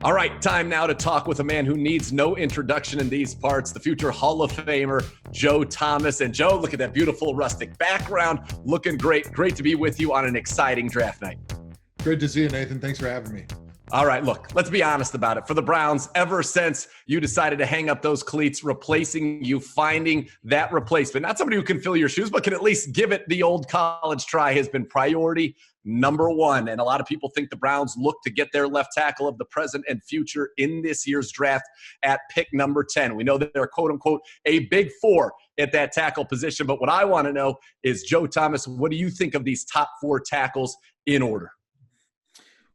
All right, time now to talk with a man who needs no introduction in these parts, the future Hall of Famer, Joe Thomas. And Joe, look at that beautiful rustic background, looking great. Great to be with you on an exciting draft night. Great to see you, Nathan. Thanks for having me. All right, look, let's be honest about it. For the Browns, ever since you decided to hang up those cleats, replacing you, finding that replacement, not somebody who can fill your shoes, but can at least give it the old college try, has been priority number one. And a lot of people think the Browns look to get their left tackle of the present and future in this year's draft at pick number 10. We know that they're, quote unquote, a big four at that tackle position. But what I want to know is, Joe Thomas, what do you think of these top four tackles in order?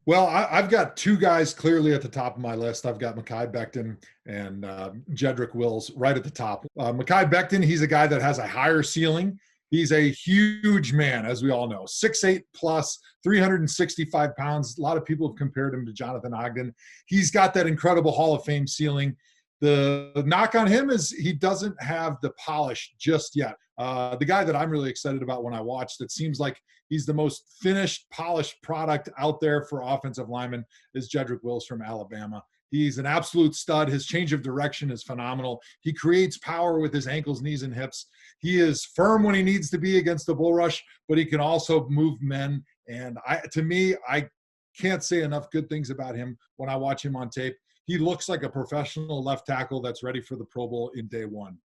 Well, I've got two guys clearly at the top of my list. I've got Mekhi Becton and Jedrick Wills right at the top. Mekhi Becton, he's a guy that has a higher ceiling. He's a huge man, as we all know, 6'8 plus, 365 pounds. A lot of people have compared him to Jonathan Ogden. He's got that incredible Hall of Fame ceiling. The knock on him is he doesn't have the polish just yet. The guy that I'm really excited about when I watched, it seems like he's the most finished, polished product out there for offensive linemen, is Jedrick Wills from Alabama. He's an absolute stud. His change of direction is phenomenal. He creates power with his ankles, knees, and hips. He is firm when he needs to be against the bull rush, but he can also move men. And to me, I can't say enough good things about him when I watch him on tape. He looks like a professional left tackle that's ready for the Pro Bowl in day one.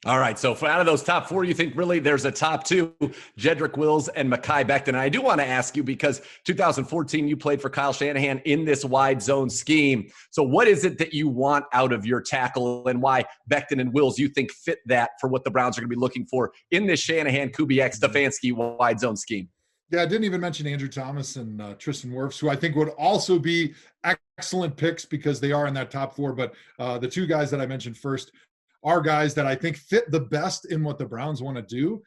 All right, so out of those top four, you think really there's a top two, Jedrick Wills and Mekhi Becton. And I do want to ask you, because 2014, you played for Kyle Shanahan in this wide zone scheme. So what is it that you want out of your tackle, and why Becton and Wills you think fit that for what the Browns are going to be looking for in this Shanahan, Kubiak, Stefanski wide zone scheme? Yeah, I didn't even mention Andrew Thomas and Tristan Wirfs, who I think would also be excellent picks because they are in that top four. But the two guys that I mentioned first are guys that I think fit the best in what the Browns want to do,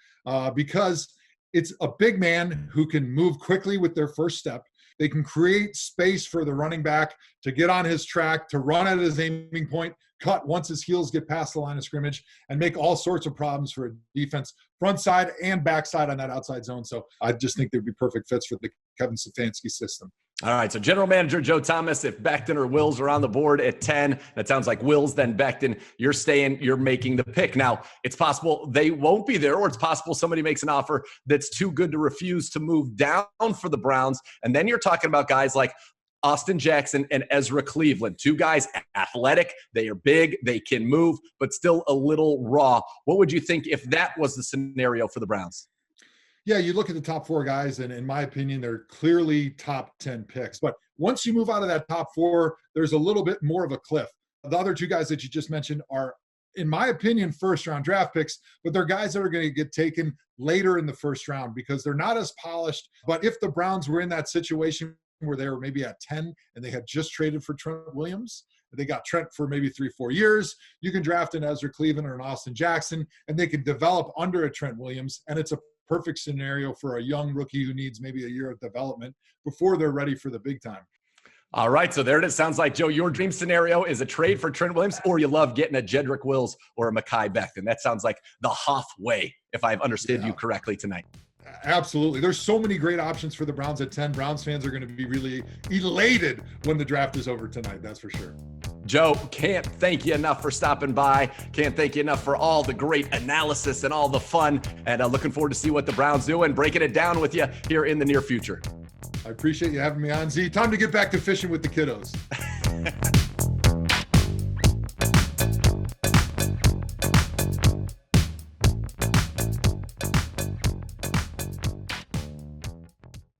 because it's a big man who can move quickly with their first step. They can create space for the running back to get on his track, to run at his aiming point, cut once his heels get past the line of scrimmage, and make all sorts of problems for a defense, front side and backside on that outside zone. So I just think they'd be perfect fits for the Kevin Stefanski system. All right, so General Manager Joe Thomas, if Becton or Wills are on the board at 10, that sounds like Wills, then Becton, you're making the pick. Now, it's possible they won't be there, or it's possible somebody makes an offer that's too good to refuse to move down for the Browns. And then you're talking about guys like Austin Jackson and Ezra Cleveland, two guys athletic, they are big, they can move, but still a little raw. What would you think if that was the scenario for the Browns? Yeah, you look at the top four guys, and in my opinion, they're clearly top 10 picks. But once you move out of that top four, there's a little bit more of a cliff. The other two guys that you just mentioned are, in my opinion, first-round draft picks, but they're guys that are going to get taken later in the first round because they're not as polished. But if the Browns were in that situation where they were maybe at 10 and they had just traded for Trent Williams, they got Trent for maybe 3-4 years, you can draft an Ezra Cleveland or an Austin Jackson, and they can develop under a Trent Williams, and it's a perfect scenario for a young rookie who needs maybe a year of development before they're ready for the big time. All right, so there it is. Sounds like, Joe, your dream scenario is a trade for Trent Williams, or you love getting a Jedrick Wills or a Mekhi Becton. That sounds like the Hoff way, if I've understood you correctly tonight. Absolutely. There's so many great options for the Browns at 10. Browns fans are going to be really elated when the draft is over tonight, that's for sure. Joe, can't thank you enough for stopping by. Can't thank you enough for all the great analysis and all the fun. And looking forward to see what the Browns do and breaking it down with you here in the near future. I appreciate you having me on, Z. Time to get back to fishing with the kiddos.